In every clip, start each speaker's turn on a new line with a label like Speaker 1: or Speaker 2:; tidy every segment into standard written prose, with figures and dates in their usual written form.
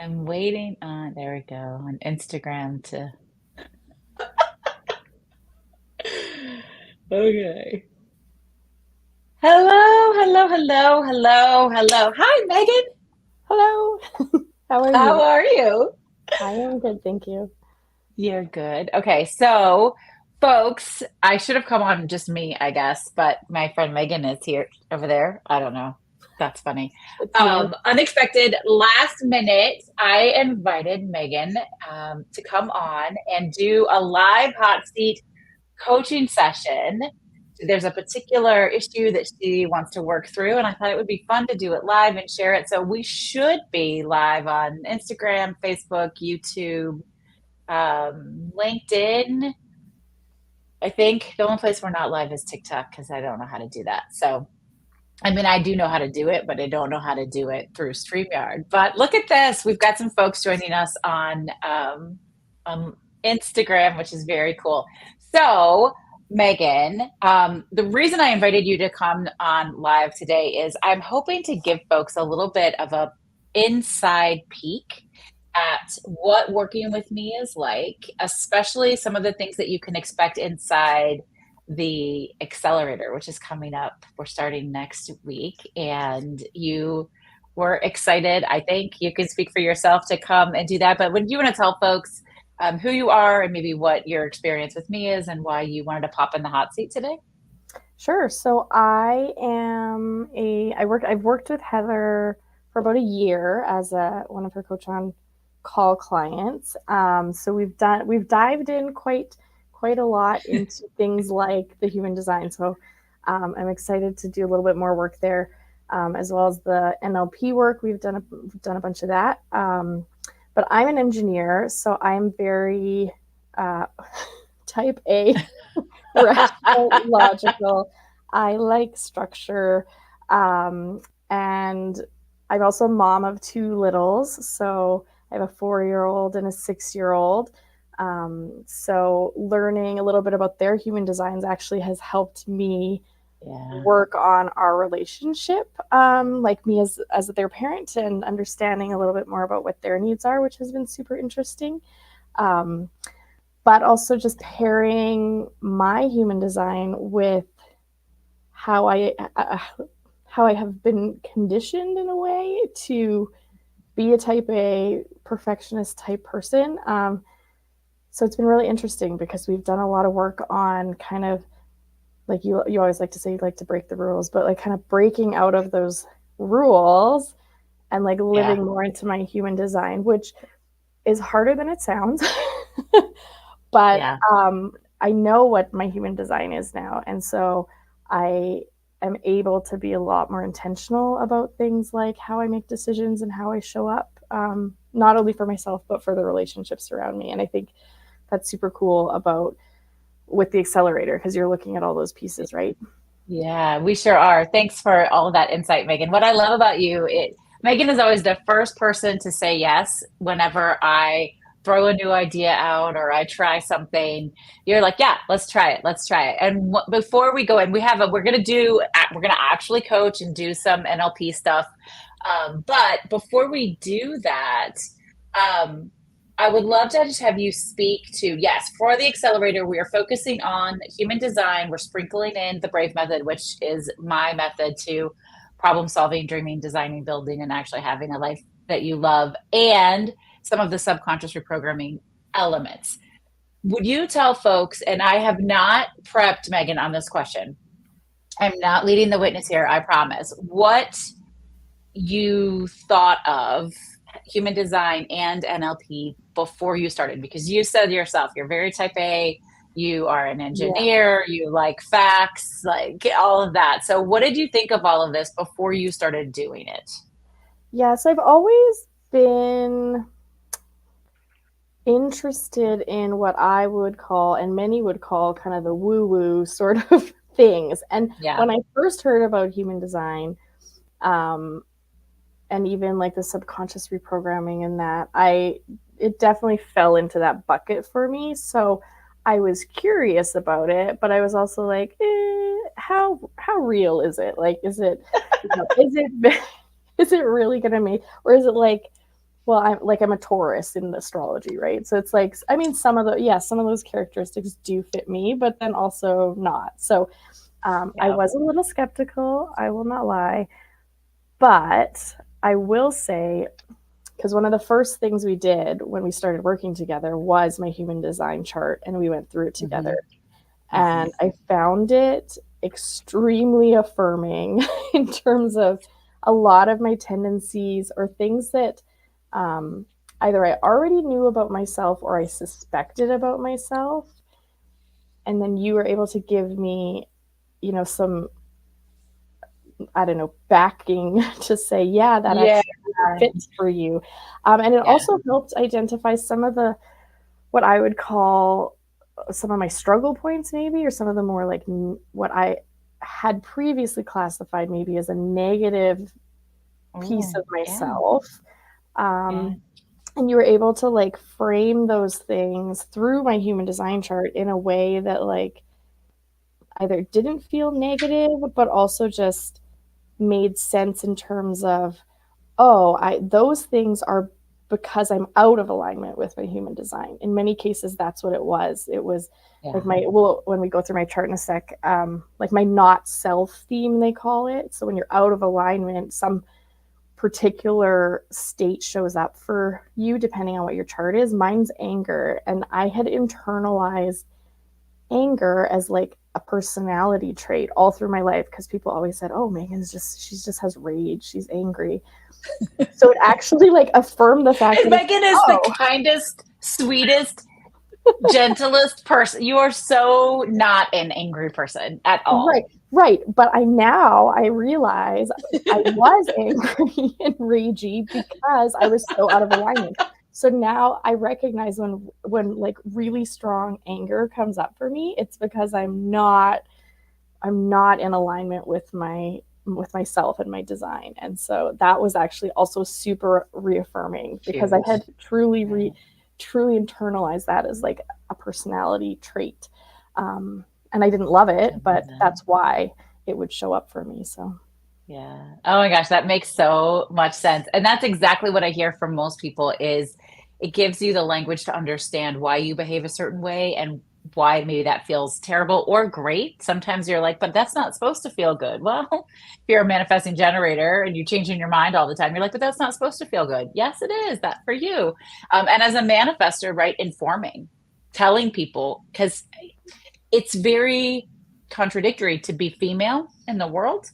Speaker 1: I'm waiting on, there we go, on Instagram to. Okay. Hello, hello, hello, hello, hello. Hi, Megan.
Speaker 2: Hello, how are
Speaker 1: How
Speaker 2: you?
Speaker 1: are you?
Speaker 2: I am good, thank you.
Speaker 1: You're good. Okay, so folks, I should have come on just me, I guess, but my friend Megan is here over there. I don't know. That's funny.
Speaker 2: It's nice.
Speaker 1: Unexpected last minute, I invited Megan to come on and do a live hot seat coaching session. There's a particular issue that she wants to work through, and I thought it would be fun to do it live and share it. So we should be live on Instagram, Facebook, YouTube, LinkedIn. I think the only place we're not live is TikTok because I don't know how to do that. So, I mean, I do know how to do it, but I don't know how to do it through StreamYard. But look at this. We've got some folks joining us on Instagram, which is very cool. So, Megan, the reason I invited you to come on live today is I'm hoping to give folks a little bit of a inside peek at what working with me is like, especially some of the things that you can expect inside the accelerator, which is coming up. We're starting next week, and you were excited. I think you can speak for yourself to come and do that. But would you want to tell folks who you are and maybe what your experience with me is and why you wanted to pop in the hot seat today?
Speaker 2: Sure. So I've worked with Heather for about a year as one of her coach on call clients. So we've dived in quite a lot into things like the human design. So I'm excited to do a little bit more work there, as well as the NLP work. We've done a bunch of that. But I'm an engineer, so I'm very uh, type A, rational, logical. I like structure. And I'm also a mom of two littles. So I have a 4 year old and a 6 year old. So learning a little bit about their human designs actually has helped me
Speaker 1: Yeah.
Speaker 2: work on our relationship, like me as their parent, and understanding a little bit more about what their needs are, which has been super interesting. Um, but also just pairing my human design with how how I have been conditioned in a way to be a type A perfectionist type person. So it's been really interesting because we've done a lot of work on kind of like you always like to say you like to break the rules, but like kind of breaking out of those rules and like
Speaker 1: Yeah.
Speaker 2: living more into my human design, which is harder than it sounds. But
Speaker 1: Yeah.
Speaker 2: I know what my human design is now, and so I am able to be a lot more intentional about things like how I make decisions and how I show up, not only for myself but for the relationships around me. And I think that's super cool about with the accelerator because you're looking at all those pieces, right?
Speaker 1: Yeah, we sure are. Thanks for all of that insight, Megan. What I love about you, Megan is always the first person to say yes whenever I throw a new idea out or I try something. You're like, yeah, let's try it. Let's try it. And before we go in, we're gonna actually coach and do some NLP stuff. But before we do that, um, I would love to just have you speak to, yes, for the accelerator, we are focusing on human design. We're sprinkling in the BRAVE method, which is my method to problem solving, dreaming, designing, building, and actually having a life that you love, and some of the subconscious reprogramming elements. Would you tell folks, and I have not prepped Megan on this question, I'm not leading the witness here, I promise, what you thought of human design and NLP before you started? Because you said yourself, you're very type A, you are an
Speaker 2: Yeah.
Speaker 1: engineer, you like facts, like all of that. So, what did you think of all of this before you started doing it?
Speaker 2: Yes, I've always been interested in what I would call, and many would call, kind of the woo woo sort of things. And
Speaker 1: Yeah.
Speaker 2: when I first heard about human design, um, and even like the subconscious reprogramming and that, it definitely fell into that bucket for me. So I was curious about it, but I was also like, how real is it? Like, is it, is it is it really gonna make, or is it like well, I'm a Taurus in astrology, right? So it's like, I mean, some of those characteristics do fit me, but then also not. So I
Speaker 1: Yeah.
Speaker 2: was a little skeptical, I will not lie, but I will say, because one of the first things we did when we started working together was my human design chart, and we went through it together.
Speaker 1: Hmm. Hmm.
Speaker 2: And I found it extremely affirming in terms of a lot of my tendencies or things that um, either I already knew about myself or I suspected about myself. And then you were able to give me, some, I don't know, backing to say, yeah, that
Speaker 1: Yeah.
Speaker 2: actually fits for you. And it
Speaker 1: Yeah.
Speaker 2: also helped identify some of the, what I would call some of my struggle points, maybe, or some of the more like what I had previously classified maybe as a negative piece
Speaker 1: Oh,
Speaker 2: of
Speaker 1: yeah.
Speaker 2: myself.
Speaker 1: Yeah.
Speaker 2: Um, and you were able to like frame those things through my human design chart in a way that like either didn't feel negative, but also just made sense in terms of, oh, those things are because I'm out of alignment with my human design. In many cases, that's what it was. It was like
Speaker 1: Yeah.
Speaker 2: when we go through my chart in a sec, like my not self theme, they call it. So when you're out of alignment, some particular state shows up for you depending on what your chart is. Mine's anger. And I had internalized anger as like a personality trait all through my life because people always said, oh, she just has rage. She's angry. So it actually like affirmed the fact
Speaker 1: And
Speaker 2: that it's,
Speaker 1: Megan is the
Speaker 2: oh,
Speaker 1: kindest, sweetest, gentlest person. You are so not an angry person at
Speaker 2: right,
Speaker 1: all.
Speaker 2: right. But I realize I was angry and ragey because I was so out of alignment. So now I recognize when like really strong anger comes up for me, it's because I'm not in alignment with myself and my design. And so that was actually also super reaffirming because I had
Speaker 1: Huge.
Speaker 2: truly internalized that as like a personality trait. And I didn't love
Speaker 1: I
Speaker 2: it,
Speaker 1: love
Speaker 2: but
Speaker 1: that.
Speaker 2: that's why it would show up for me. So
Speaker 1: Yeah. Oh my gosh, that makes so much sense. And that's exactly what I hear from most people is it gives you the language to understand why you behave a certain way and why maybe that feels terrible or great. Sometimes you're like, but that's not supposed to feel good. Well, if you're a manifesting generator and you're changing your mind all the time, you're like, but that's not supposed to feel good. Yes, it is. That for you. And as a manifester, right, informing, telling people, because it's very contradictory to be female in the world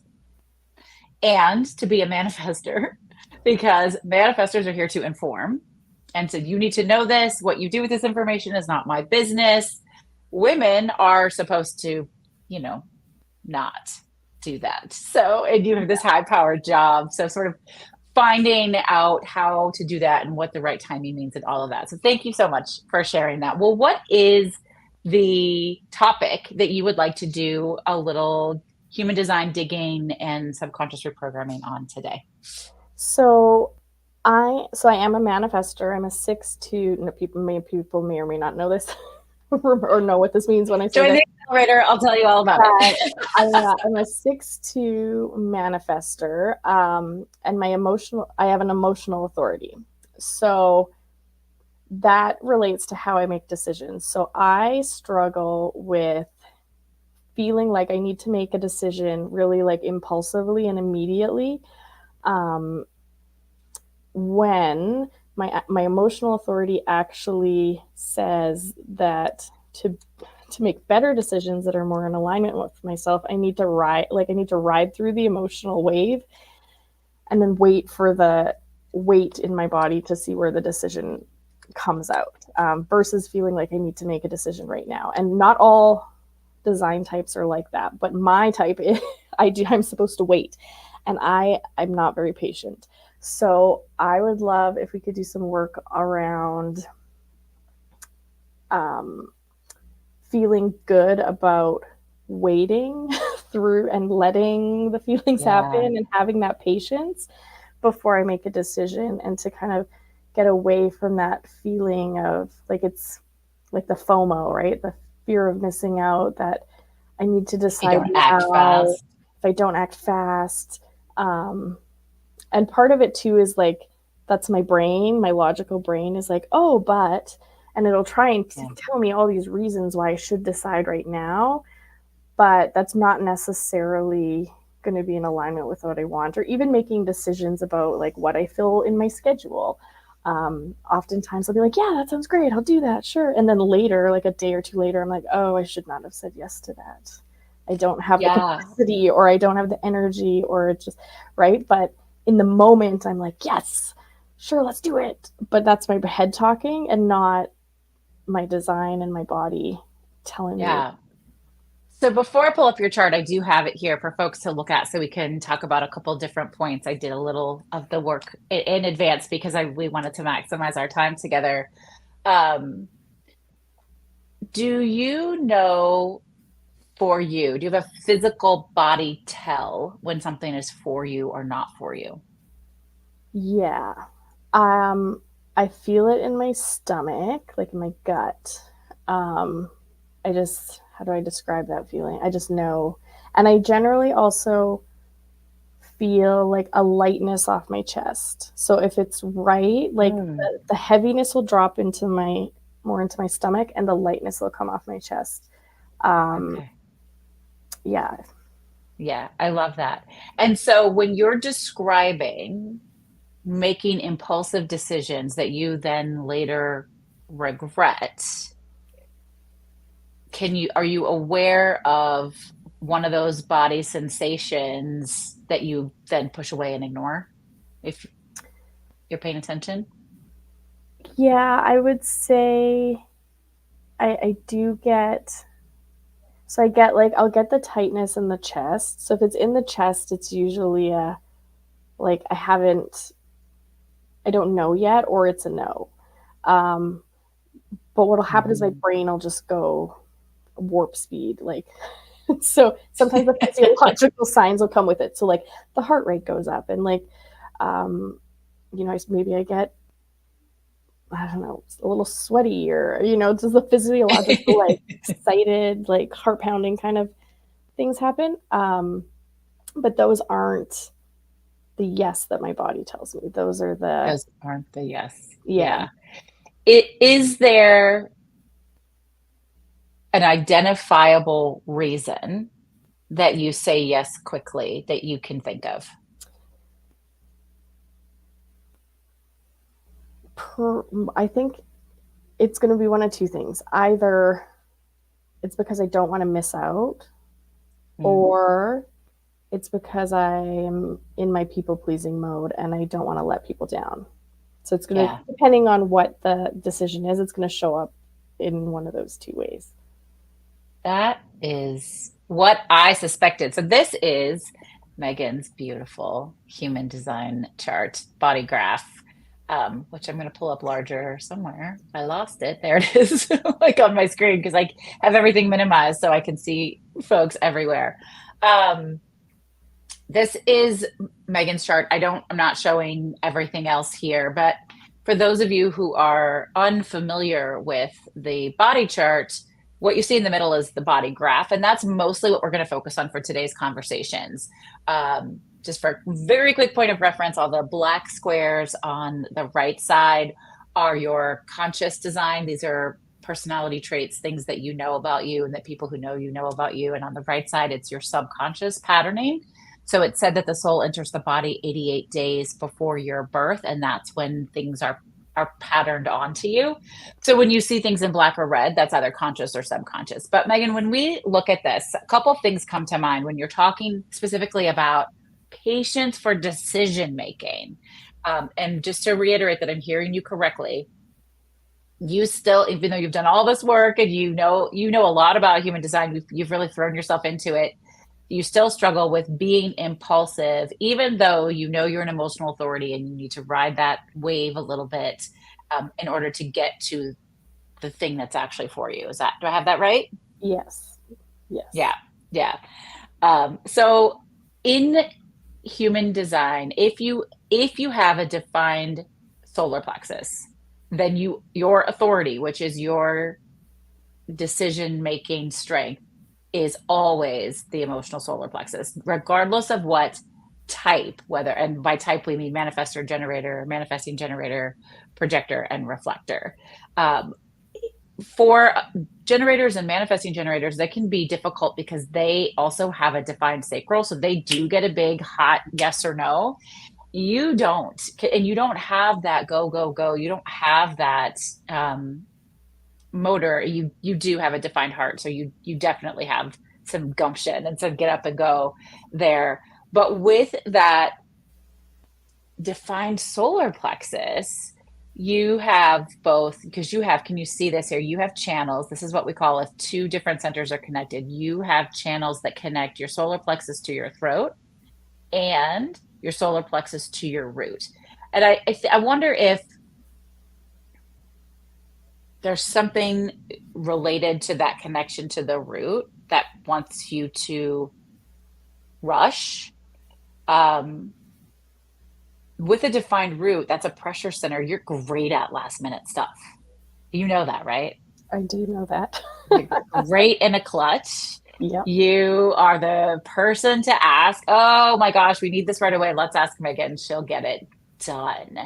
Speaker 1: and to be a manifester because manifestors are here to inform. And so you need to know this. What you do with this information is not my business. Women are supposed to, you know, not do that. So, and you have this high powered job. So, sort of finding out how to do that and what the right timing means and all of that. So, thank you so much for sharing that. Well, what is the topic that you would like to do a little human design digging and subconscious reprogramming on today?
Speaker 2: so I am a manifester. I'm a 6'2". No, people may or may not know this or know what this means when I say
Speaker 1: Join
Speaker 2: this.
Speaker 1: the accelerator. I'll tell you all about it.
Speaker 2: I'm a 6'2" manifester, and I have an emotional authority. So that relates to how I make decisions. So I struggle with feeling like I need to make a decision really like impulsively and immediately. Um, when my emotional authority actually says that to make better decisions that are more in alignment with myself, I need to ride through the emotional wave and then wait for the weight in my body to see where the decision comes out, versus feeling like I need to make a decision right now. And not all design types are like that, but my type is, I'm supposed to wait, and I'm not very patient. So I would love if we could do some work around um, feeling good about waiting through and letting the feelings happen
Speaker 1: Yeah.
Speaker 2: and having that patience before I make a decision, and to kind of get away from that feeling of like it's like the FOMO, right? The fear of missing out, that I need to
Speaker 1: You
Speaker 2: decide
Speaker 1: don't act
Speaker 2: now
Speaker 1: fast.
Speaker 2: if I don't act fast. Um, and part of it too is like that's my brain. My logical brain is like, oh, but, and it'll try and
Speaker 1: Yeah.
Speaker 2: tell me all these reasons why I should decide right now, but that's not necessarily going to be in alignment with what I want, or even making decisions about like what I feel in my schedule. Oftentimes I'll be like, yeah, that sounds great. I'll do that. Sure. And then later, like a day or two later, I'm like, oh, I should not have said yes to that. I don't have the
Speaker 1: Yeah.
Speaker 2: capacity, or I don't have the energy, or it's just right. But in the moment, I'm like, yes, sure, let's do it. But that's my head talking and not my design and my body telling me.
Speaker 1: Yeah. So before I pull up your chart, I do have it here for folks to look at so we can talk about a couple different points. I did a little of the work in advance because we wanted to maximize our time together. Do you know for you, do you have a physical body tell when something is for you or not for you?
Speaker 2: Yeah. Um, I feel it in my stomach, like in my gut. Um, I just, how do I describe that feeling? I just know. And I generally also feel like a lightness off my chest. So if it's right, like
Speaker 1: Mm,
Speaker 2: the heaviness will drop into my, more into my stomach, and the lightness will come off my chest. Um,
Speaker 1: okay.
Speaker 2: yeah.
Speaker 1: Yeah, I love that. And so when you're describing making impulsive decisions that you then later regret, are you aware of one of those body sensations that you then push away and ignore if you're paying attention?
Speaker 2: Yeah, I would say I do get, so I get like, I'll get the tightness in the chest. So if it's in the chest, it's usually a, like I don't know yet, or it's a no. Um, but what'll happen is my
Speaker 1: Mhm.
Speaker 2: brain will just go warp speed. Like, so sometimes the physiological signs will come with it. So like the heart rate goes up, and like, um, maybe I get, I don't know, a little sweaty, or, just the physiological, like excited, like heart pounding kind of things happen. But those aren't the yes that my body tells me. Those are the,
Speaker 1: Those aren't the yes.
Speaker 2: yeah.
Speaker 1: Yeah. Is there an identifiable reason that you say yes quickly that you can think of?
Speaker 2: I think it's going to be one of two things. Either it's because I don't want to miss out,
Speaker 1: Mm,
Speaker 2: or it's because I'm in my people pleasing mode and I don't want to let people down. So it's going to,
Speaker 1: yeah.
Speaker 2: depending on what the decision is, it's going to show up in one of those two ways.
Speaker 1: That is what I suspected. So this is Megan's beautiful human design chart, body graph, which I'm going to pull up larger somewhere. I lost it. There it is, like on my screen, because I have everything minimized so I can see folks everywhere. Um, this is Megan's chart. I'm not showing everything else here, but for those of you who are unfamiliar with the body chart, what you see in the middle is the body graph, and that's mostly what we're going to focus on for today's conversations. Just for very quick point of reference, all the black squares on the right side are your conscious design. These are personality traits, things that you know about you and that people who know about you. And on the right side, it's your subconscious patterning. So it said that the soul enters the body 88 days before your birth, and that's when things are patterned onto you. So when you see things in black or red, that's either conscious or subconscious. But Megan, when we look at this, a couple of things come to mind when you're talking specifically about patience for decision making. And just to reiterate that I'm hearing you correctly, you still, even though you've done all this work and you know a lot about human design, you've really thrown yourself into it, you still struggle with being impulsive, even though you know you're an emotional authority and you need to ride that wave a little bit, in order to get to the thing that's actually for you. Do I have that right?
Speaker 2: Yes.
Speaker 1: Yeah.
Speaker 2: Yes.
Speaker 1: Yeah. So in human design, if you have a defined solar plexus, then your authority, which is your decision making strength, is always the emotional solar plexus, regardless of what type, whether, and by type we mean manifestor, generator, manifesting generator, projector, and reflector. Um, for generators and manifesting generators, that can be difficult because they also have a defined sacral. So they do get a big hot yes or no. You don't, and you don't have that go, go, go. You don't have that motor. You do have a defined heart. So you definitely have some gumption and some get up and go there. But with that defined solar plexus, you have both, because you have, can you see this here? You have channels. This is what we call if two different centers are connected. You have channels that connect your solar plexus to your throat and your solar plexus to your root. And I wonder if there's something related to that connection to the root that wants you to rush. With a defined root, that's a pressure center. You're great at last minute stuff. You know that, right?
Speaker 2: I do know that.
Speaker 1: You're great in a clutch.
Speaker 2: Yep.
Speaker 1: You are the person to ask, oh my gosh, we need this right away. Let's ask Megan. She'll get it done.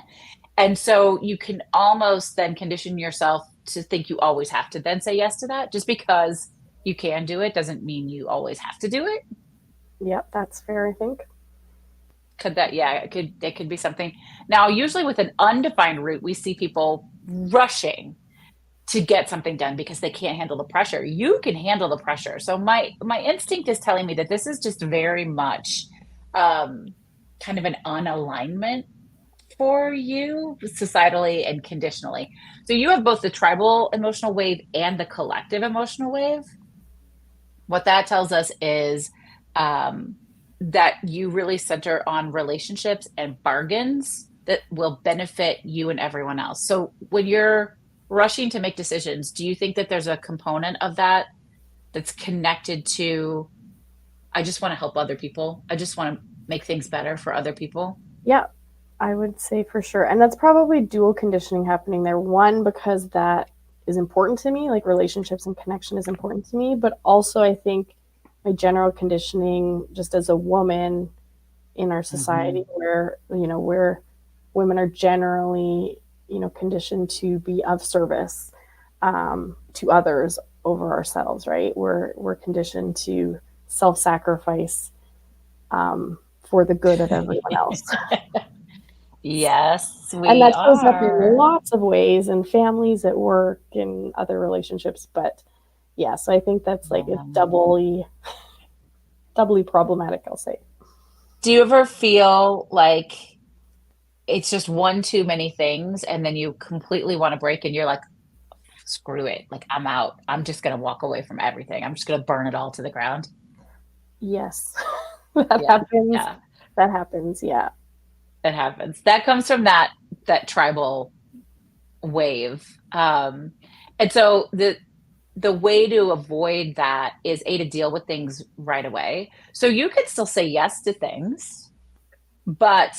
Speaker 1: And so you can almost then condition yourself to think you always have to then say yes to that. Just because you can do it doesn't mean you always have to do it.
Speaker 2: Yep, that's fair, I think.
Speaker 1: Could that, yeah, it could be something. Now, usually with an undefined route, we see people rushing to get something done because they can't handle the pressure. You can handle the pressure. So my instinct is telling me that this is just very much kind of an unalignment for you societally and conditionally. So you have both the tribal emotional wave and the collective emotional wave. What that tells us is that you really center on relationships and bargains that will benefit you and everyone else. So when you're rushing to make decisions, do you think that there's a component of that that's connected to, I just want to help other people. I just want to make things better for other people?
Speaker 2: Yeah, I would say for sure. And that's probably dual conditioning happening there. One, because that is important to me, like relationships and connection is important to me. But also, I think my general conditioning, just as a woman in our society,
Speaker 1: Mm-hmm.
Speaker 2: where women are generally, conditioned to be of service to others over ourselves, right? We're conditioned to self-sacrifice for the good of everyone else.
Speaker 1: Yes,
Speaker 2: And
Speaker 1: we
Speaker 2: that shows up in
Speaker 1: are.
Speaker 2: lots of ways in families, at work, in other relationships. But yeah, so I think that's like it's doubly problematic, I'll say.
Speaker 1: Do you ever feel like it's just one too many things and then you completely want to break and you're like, screw it. Like, I'm out. I'm just going to walk away from everything. I'm just going to burn it all to the ground.
Speaker 2: Yes, that
Speaker 1: Yeah.
Speaker 2: happens.
Speaker 1: Yeah.
Speaker 2: That happens. Yeah.
Speaker 1: It happens. That comes from that tribal wave. And so the way to avoid that is to deal with things right away. So you could still say yes to things, but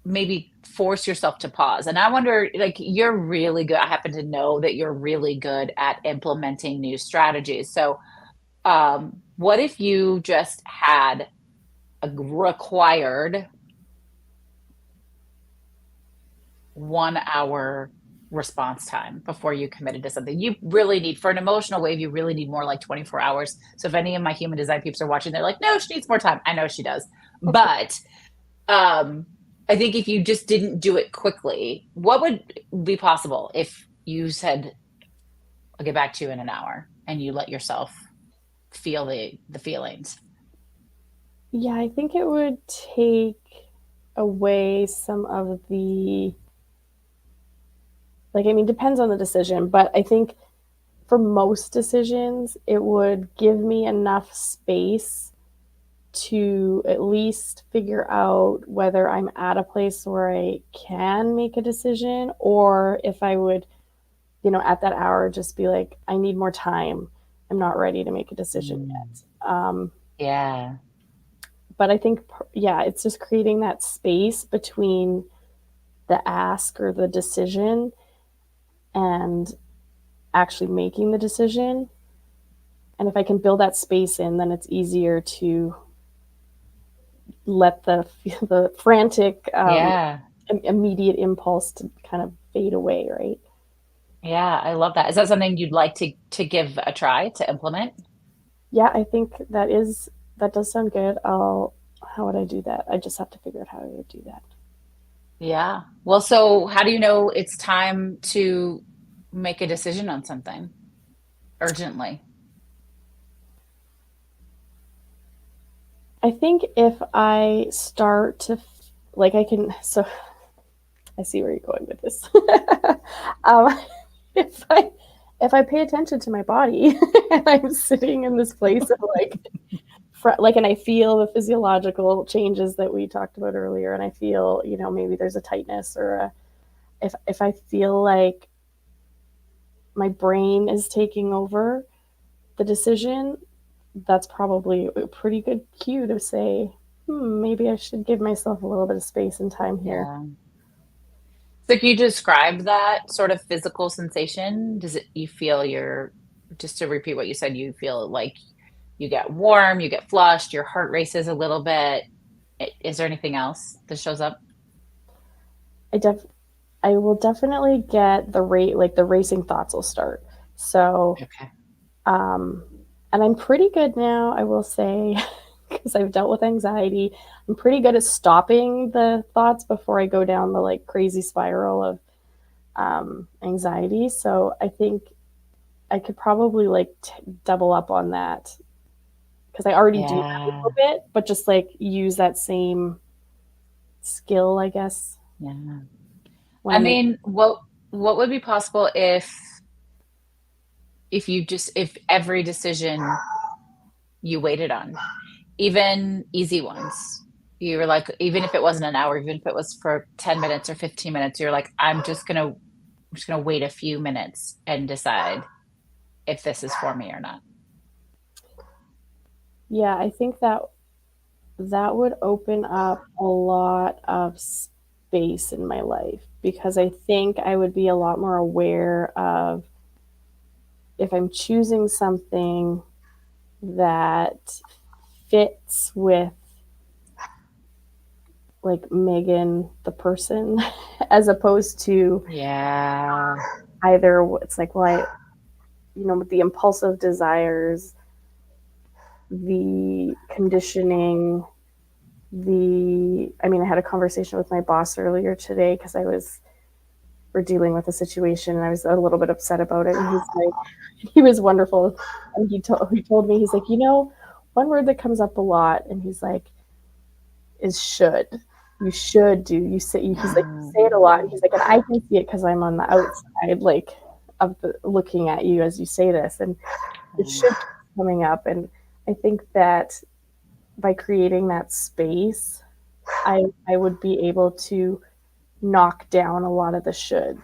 Speaker 1: maybe force yourself to pause. And I wonder, like, you're really good. I happen to know that you're really good at implementing new strategies. So what if you just had a required 1 hour response time before you committed to something? You really need, for an emotional wave, you really need more like 24 hours. So if any of my human design peeps are watching, they're like, no, she needs more time. I know she does. But I think if you just didn't do it quickly, what would be possible if you said, I'll get back to you in an hour, and you let yourself feel the feelings?
Speaker 2: Yeah, I think it would take away some of the, like, I mean, depends on the decision, but I think for most decisions, it would give me enough space to at least figure out whether I'm at a place where I can make a decision, or if I would, at that hour just be like, I need more time. I'm not ready to make a decision
Speaker 1: Mm,
Speaker 2: yet.
Speaker 1: yeah.
Speaker 2: But I think, yeah, it's just creating that space between the ask or the decision and actually making the decision. And if I can build that space in, then it's easier to, let the frantic
Speaker 1: Yeah.
Speaker 2: immediate impulse to kind of fade away, right?
Speaker 1: Yeah, I love that. Is that something you'd like to give a try to implement?
Speaker 2: Yeah, I think that does sound good. How would I do that? I just have to figure out how I would do that.
Speaker 1: Yeah. Well, so how do you know it's time to make a decision on something urgently?
Speaker 2: I think if I start to like I can so I see where you're going with this. um, if I pay attention to my body and I'm sitting in this place of like and I feel the physiological changes that we talked about earlier, and I feel, maybe there's a tightness or if I feel like my brain is taking over the decision, that's probably a pretty good cue to say, maybe I should give myself a little bit of space and time here.
Speaker 1: Yeah. So can you describe that sort of physical sensation? You feel just to repeat what you said, you feel like you get warm, you get flushed, your heart races a little bit. Is there anything else that shows up?
Speaker 2: I def I will definitely get the racing thoughts will start. So,
Speaker 1: Okay.
Speaker 2: um, and I'm pretty good now, I will say, because I've dealt with anxiety. I'm pretty good at stopping the thoughts before I go down the like crazy spiral of anxiety. So I think I could probably like double up on that because I already do that a little
Speaker 1: Yeah.
Speaker 2: bit, but just like use that same skill, I guess,
Speaker 1: Yeah.
Speaker 2: when
Speaker 1: I
Speaker 2: I'm in.
Speaker 1: mean, what would be possible if every decision you waited on, even easy ones, you were like, even if it wasn't an hour, even if it was for 10 minutes or 15 minutes, you're like, I'm just gonna wait a few minutes and decide if this is for me or not.
Speaker 2: Yeah, I think that would open up a lot of space in my life because I think I would be a lot more aware of if I'm choosing something that fits with like Megan, the person, as opposed to
Speaker 1: Yeah.
Speaker 2: either it's like, well, with the impulsive desires, the conditioning, I had a conversation with my boss earlier today because we're dealing with a situation and I was a little bit upset about it. And he was wonderful. And he told me, he's like, one word that comes up a lot. And he's like, is should. You should do. He's like, you
Speaker 1: Mm.
Speaker 2: say it a lot. And he's like, and I can see it because I'm on the outside, like, looking at you as you say this. And it should keep coming up. And I think that by creating that space, I would be able to knock down a lot of the shoulds.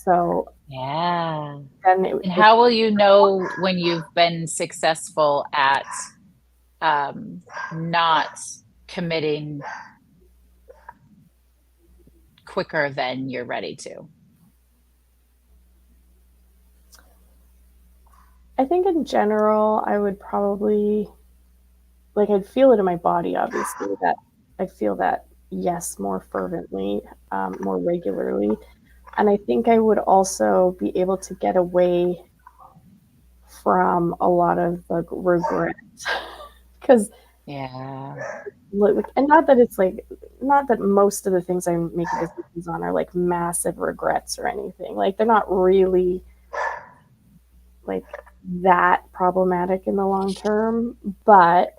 Speaker 2: So
Speaker 1: Yeah.
Speaker 2: then
Speaker 1: And
Speaker 2: it
Speaker 1: how will you know when you've been successful at not committing quicker than you're ready to?
Speaker 2: I think in general, I would probably like I'd feel it in my body, obviously, that I feel that yes more fervently, more regularly. And I think I would also be able to get away from a lot of the regret because
Speaker 1: Yeah.
Speaker 2: and not that it's like not that most of the things I'm making decisions on are like massive regrets or anything. Like they're not really like that problematic in the long term, but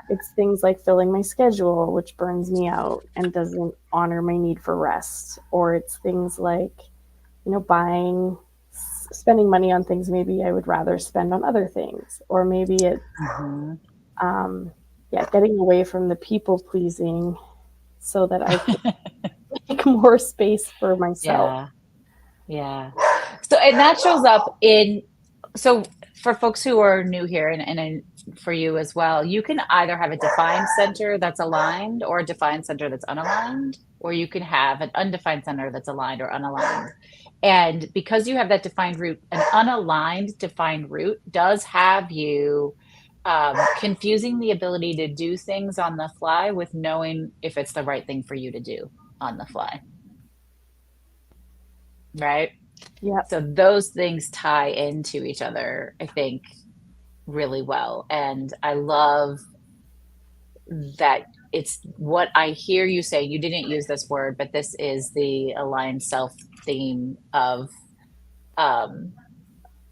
Speaker 2: it's things like filling my schedule, which burns me out and doesn't honor my need for rest. Or it's things like, spending money on things maybe I would rather spend on other things. Or maybe it's,
Speaker 1: Hmm.
Speaker 2: um, yeah, getting away from the people pleasing so that I can make more space for myself.
Speaker 1: Yeah. Yeah. So, and that shows up so for folks who are new here and for you as well, you can either have a defined center that's aligned or a defined center that's unaligned, or you can have an undefined center that's aligned or unaligned. And because you have that defined root, an unaligned defined root does have you confusing the ability to do things on the fly with knowing if it's the right thing for you to do on the fly, right?
Speaker 2: Yep.
Speaker 1: So those things tie into each other, I think, really well. And I love that it's what I hear you say. You didn't use this word, but this is the aligned self theme of um,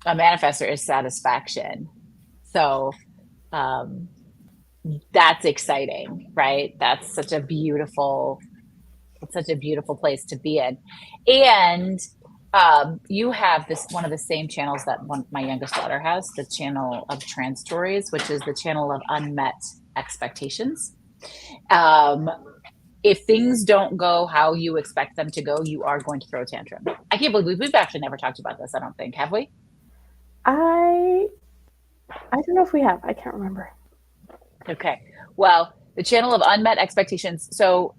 Speaker 1: a manifestor is satisfaction. So um, that's exciting, right? That's such a beautiful, it's such a beautiful place to be in. And you have this one of the same channels that my youngest daughter has, the channel of trans stories, which is the channel of unmet expectations. Um, if things don't go how you expect them to go, you are going to throw a tantrum. I can't believe we've actually never talked about this. I don't think, have we?
Speaker 2: I I don't know if we have. I can't remember.
Speaker 1: Okay. Well, the channel of unmet expectations. So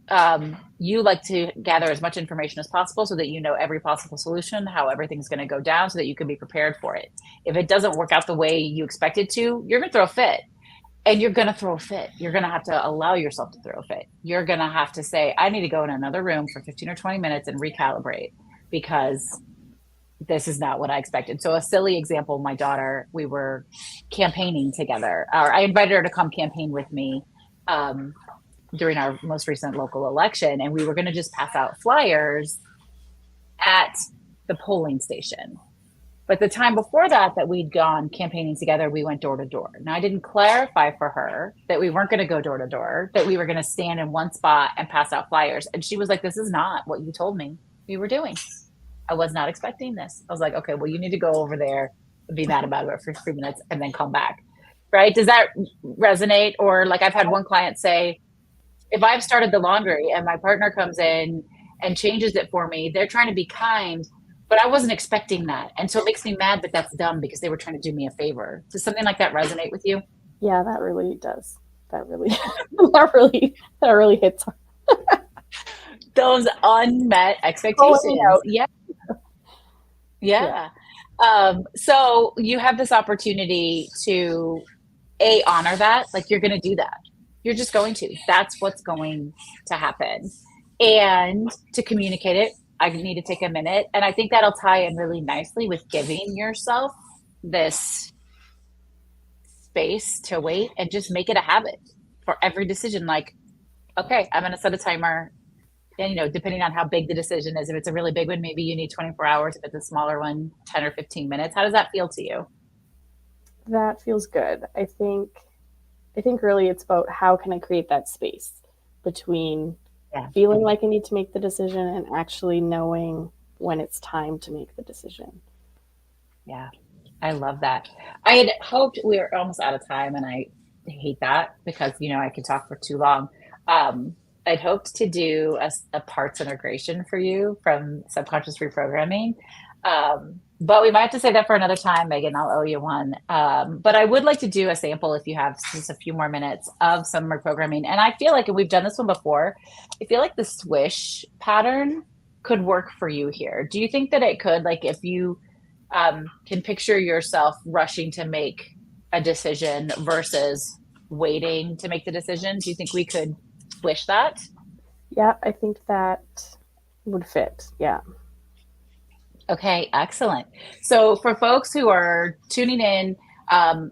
Speaker 1: you like to gather as much information as possible so that you know every possible solution, how everything's going to go down, so that you can be prepared for it. If it doesn't work out the way you expect it to, you're going to throw a fit. And you're going to throw a fit. You're going to have to allow yourself to throw a fit. You're going to have to say, I need to go in another room for 15 or 20 minutes and recalibrate because this is not what I expected. So a silly example, my daughter, we were campaigning together, or I invited her to come campaign with me um, during our most recent local election. And we were going to just pass out flyers at the polling station. But the time before that we'd gone campaigning together, we went door to door. Now, I didn't clarify for her that we weren't going to go door to door, that we were going to stand in one spot and pass out flyers. And she was like, this is not what you told me we were doing. I was not expecting this. I was like, okay, well, you need to go over there and be mad about it for 3 minutes and then come back. Right? Does that resonate? Or like I've had one client say, if I've started the laundry and my partner comes in and changes it for me, they're trying to be kind, but I wasn't expecting that. And so it makes me mad that that's dumb because they were trying to do me a favor. Does something like that resonate with you?
Speaker 2: Yeah, that really does. That really that really hits.
Speaker 1: Those unmet
Speaker 2: Calling
Speaker 1: expectations.
Speaker 2: out.
Speaker 1: Yeah.
Speaker 2: Yeah.
Speaker 1: Yeah. So you have this opportunity to honor that. Like you're going to do that. You're just going to. That's what's going to happen. And to communicate it, I need to take a minute. And I think that'll tie in really nicely with giving yourself this space to wait and just make it a habit for every decision. Like, okay, I'm going to set a timer. And, depending on how big the decision is, if it's a really big one, maybe you need 24 hours. If it's a smaller one, 10 or 15 minutes. How does that feel to you?
Speaker 2: That feels good. I think really it's about how can I create that space between
Speaker 1: Yeah.
Speaker 2: feeling like I need to make the decision and actually knowing when it's time to make the decision.
Speaker 1: Yeah. I love that. I had hoped we were almost out of time, and I hate that because, I could talk for too long. I'd hoped to do a parts integration for you from subconscious reprogramming. But we might have to say that for another time, Megan. I'll owe you one. But I would like to do a sample if you have just a few more minutes of some reprogramming. And I feel like, and we've done this one before, I feel like the swish pattern could work for you here. Do you think that it could? Like if you can picture yourself rushing to make a decision versus waiting to make the decision, do you think we could swish that?
Speaker 2: Yeah, I think that would fit. Yeah.
Speaker 1: Okay, excellent. So for folks who are tuning in,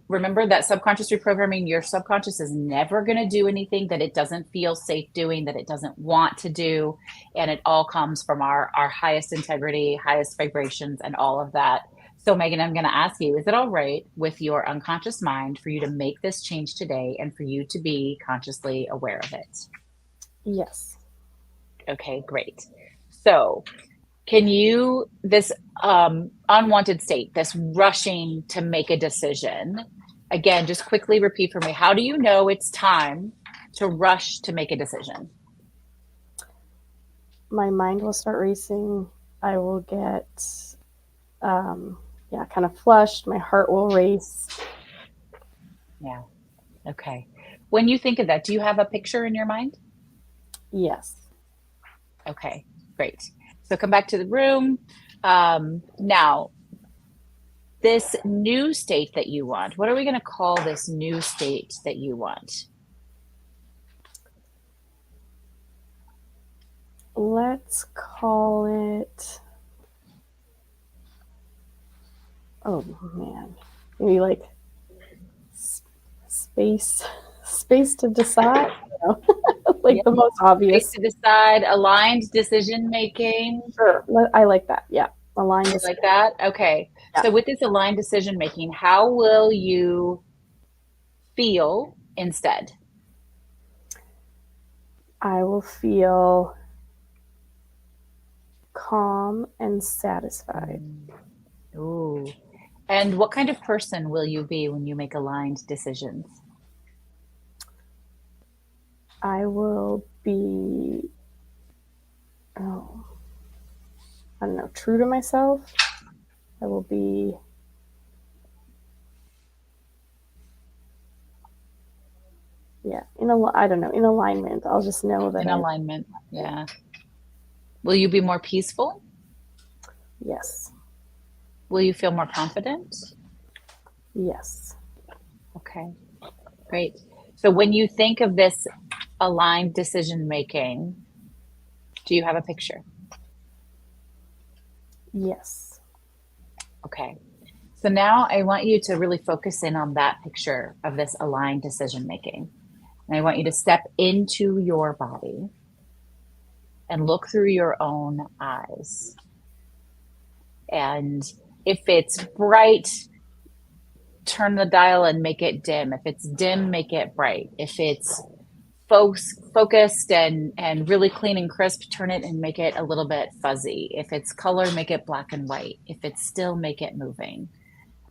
Speaker 1: remember that subconscious reprogramming, your subconscious is never going to do anything that it doesn't feel safe doing, that it doesn't want to do. And it all comes from our highest integrity, highest vibrations, and all of that. So Megan, I'm going to ask you, is it all right with your unconscious mind for you to make this change today and for you to be consciously aware of it?
Speaker 2: Yes.
Speaker 1: Okay, great. So can you, this unwanted state, this rushing to make a decision, again, just quickly repeat for me, how do you know it's time to rush to make a decision?
Speaker 2: My mind will start racing. I will get, kind of flushed. My heart will race.
Speaker 1: Yeah. Okay. When you think of that, do you have a picture in your mind?
Speaker 2: Yes.
Speaker 1: Okay, great. So come back to the room. Now, this new state that you want, what are we going to call this new state that you want?
Speaker 2: Let's call it, oh man, maybe like space to decide, you know? Like
Speaker 1: Yep.
Speaker 2: the most
Speaker 1: Space
Speaker 2: obvious.
Speaker 1: to decide, aligned decision making.
Speaker 2: Sure. I like that. Yeah. Aligned
Speaker 1: You
Speaker 2: decision.
Speaker 1: like that? Okay.
Speaker 2: Yeah.
Speaker 1: So with this aligned decision making, how will you feel instead?
Speaker 2: I will feel calm and satisfied.
Speaker 1: Ooh. And what kind of person will you be when you make aligned decisions?
Speaker 2: I will be, oh, I don't know, true to myself. I will be, yeah, I don't know, in alignment. I'll just know that
Speaker 1: In alignment. Yeah. Will you be more peaceful?
Speaker 2: yes,
Speaker 1: Will you feel more confident?
Speaker 2: yes,
Speaker 1: Okay, great. So when you think of this aligned decision making, do you have a picture?
Speaker 2: yes,
Speaker 1: Okay. So now I want you to really focus in on that picture of this aligned decision making. And I want you to step into your body and look through your own eyes. And if it's bright, turn the dial and make it dim. If it's dim, make it bright. If it's focused and really clean and crisp, turn it and make it a little bit fuzzy. If it's color, make it black and white. If it's still, make it moving.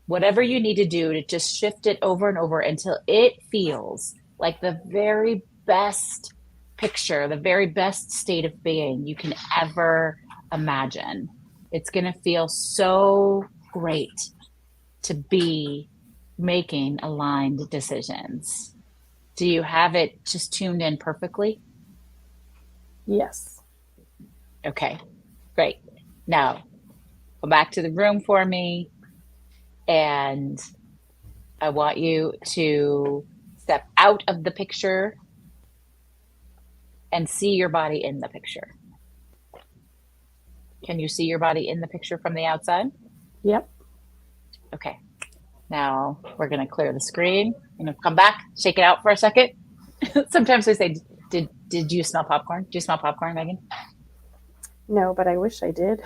Speaker 1: Whatever you need to do to just shift it over and over until it feels like the very best picture, the very best state of being you can ever imagine. It's going to feel so great to be making aligned decisions. Do you have it just tuned in perfectly?
Speaker 2: yes.
Speaker 1: Okay, great. Now, go back to the room for me, and I want you to step out of the picture and see your body in the picture. Can you see your body in the picture from the outside?
Speaker 2: Yep.
Speaker 1: Okay. Now we're going to clear the screen. I'm going to come back, shake it out for a second. Sometimes we say, did you smell popcorn? Do you smell popcorn, Megan?
Speaker 2: No, but I wish I did.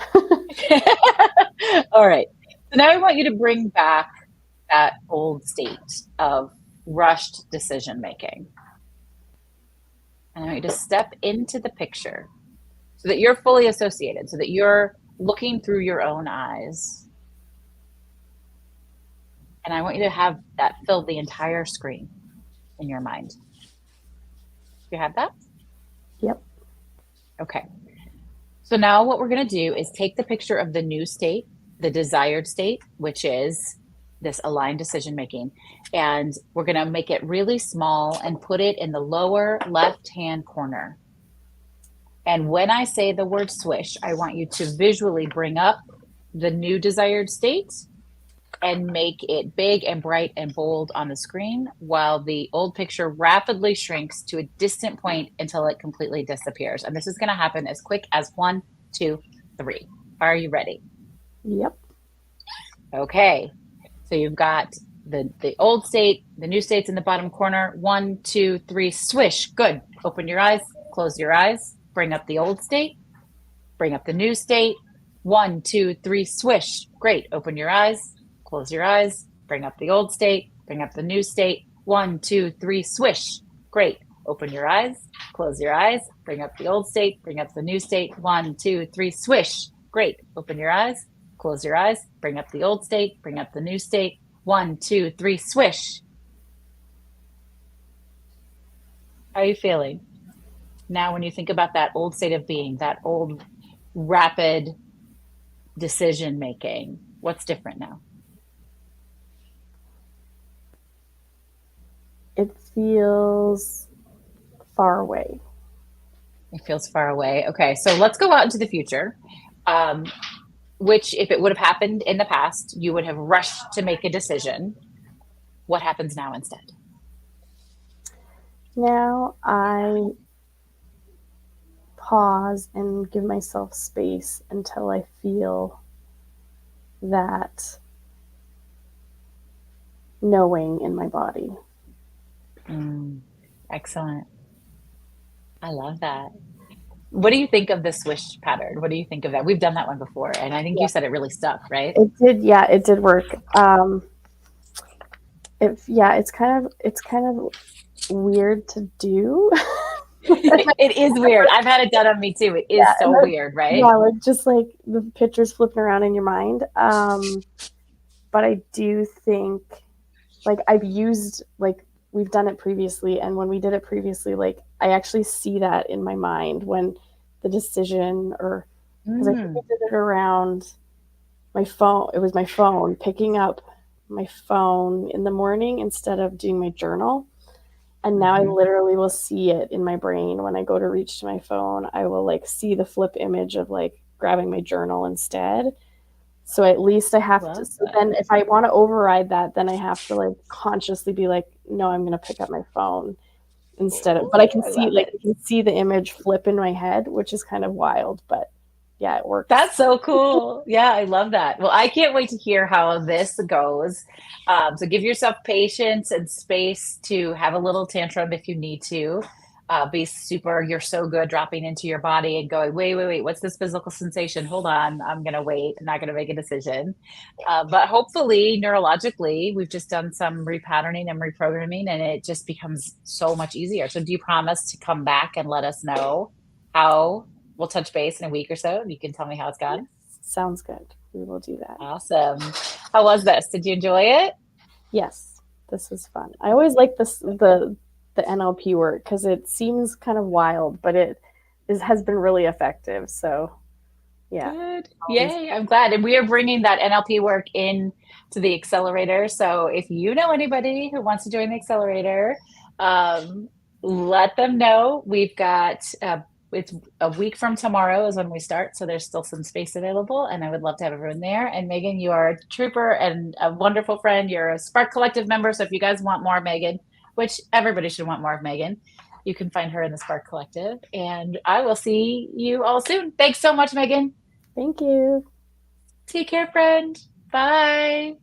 Speaker 1: All right. So now I want you to bring back that old state of rushed decision making. And I want you to step into the picture so that you're fully associated, so that you're looking through your own eyes. And I want you to have that fill the entire screen in your mind. You have that?
Speaker 2: Yep.
Speaker 1: Okay. So now what we're going to do is take the picture of the new state, the desired state, which is this aligned decision making, and we're going to make it really small and put it in the lower left hand corner. And when I say the word swish, I want you to visually bring up the new desired state and make it big and bright and bold on the screen while the old picture rapidly shrinks to a distant point until it completely disappears. And this is going to happen as quick as 1, 2, 3. Are you ready?
Speaker 2: Yep.
Speaker 1: Okay. So you've got the old state, the new state's in the bottom corner. 1, 2, 3, swish. Good. Open your eyes, close your eyes, bring up the old state, bring up the new state. 1, 2, 3, swish. Great. Open your eyes, close your eyes, bring up the old state, bring up the new state. 1, 2, 3, swish. Great. Open your eyes, close your eyes, bring up the old state, bring up the new state. 1, 2, 3, swish. Great. Open your eyes, close your eyes, bring up the old state, bring up the new state. 1, 2, 3, swish. How are you feeling? Now, when you think about that old state of being, that old rapid decision making, what's different now?
Speaker 2: It feels far away.
Speaker 1: It feels far away. Okay, so let's go out into the future. which if it would have happened in the past, you would have rushed to make a decision. What happens now instead?
Speaker 2: Now I pause and give myself space until I feel that knowing in my body.
Speaker 1: Mm, excellent. I love that. What do you think of the swish pattern? What do you think of that? We've done that one before, and I think
Speaker 2: Yeah,
Speaker 1: you said it really stuck, right?
Speaker 2: it did. Yeah, it did work. It's kind of weird to do.
Speaker 1: It is weird. I've had it done on me too. It
Speaker 2: Yeah,
Speaker 1: is
Speaker 2: and
Speaker 1: so weird, right?
Speaker 2: yeah, like just like the pictures flipping around in your mind. But I do think like I've used like we've done it previously, and when we did it previously, like I actually see that in my mind when the decision or because I think we
Speaker 1: Mm,
Speaker 2: did it around my phone. It was my phone picking up my phone in the morning instead of doing my journal. And now I
Speaker 1: hmm.
Speaker 2: literally will see it in my brain when I go to reach to my phone. I will like see the flip image of like grabbing my journal instead. So at least I have to.
Speaker 1: Love
Speaker 2: So
Speaker 1: that.
Speaker 2: then, if I want to override that, then I have to like consciously be like, no, I'm going to pick up my phone instead of. But I
Speaker 1: Ooh,
Speaker 2: can
Speaker 1: I
Speaker 2: see
Speaker 1: love
Speaker 2: like
Speaker 1: it.
Speaker 2: I can see the image flip in my head, which is kind of wild. But yeah, it works.
Speaker 1: That's so cool. Yeah, I love that. Well, I can't wait to hear how this goes. So give yourself patience and space to have a little tantrum if you need to. Be super, you're so good dropping into your body and going, wait, wait, wait, what's this physical sensation? Hold on, I'm going to wait. I'm not going to make a decision. But hopefully, neurologically, we've just done some repatterning and reprogramming, and it just becomes so much easier. So, do you promise to come back and let us know how we'll touch base in a week or so? You can tell me how it's
Speaker 2: Yes,
Speaker 1: gone.
Speaker 2: sounds good. We will do that.
Speaker 1: Awesome. How was this? Did you enjoy it?
Speaker 2: Yes, this is fun. I always like the NLP work because it seems kind of wild, but has been really effective. So yeah,
Speaker 1: Good.
Speaker 2: always.
Speaker 1: Yay. I'm glad. And we are bringing that NLP work in to the accelerator. So if you know anybody who wants to join the accelerator, um, let them know. We've got it's a week from tomorrow is when we start. So there's still some space available. And I would love to have everyone there. And Megan, you are a trooper and a wonderful friend. You're a Spark Collective member. So if you guys want more of Megan, which everybody should want more of Megan, you can find her in the Spark Collective. And I will see you all soon. Thanks so much, Megan.
Speaker 2: Thank you.
Speaker 1: Take care, friend. Bye.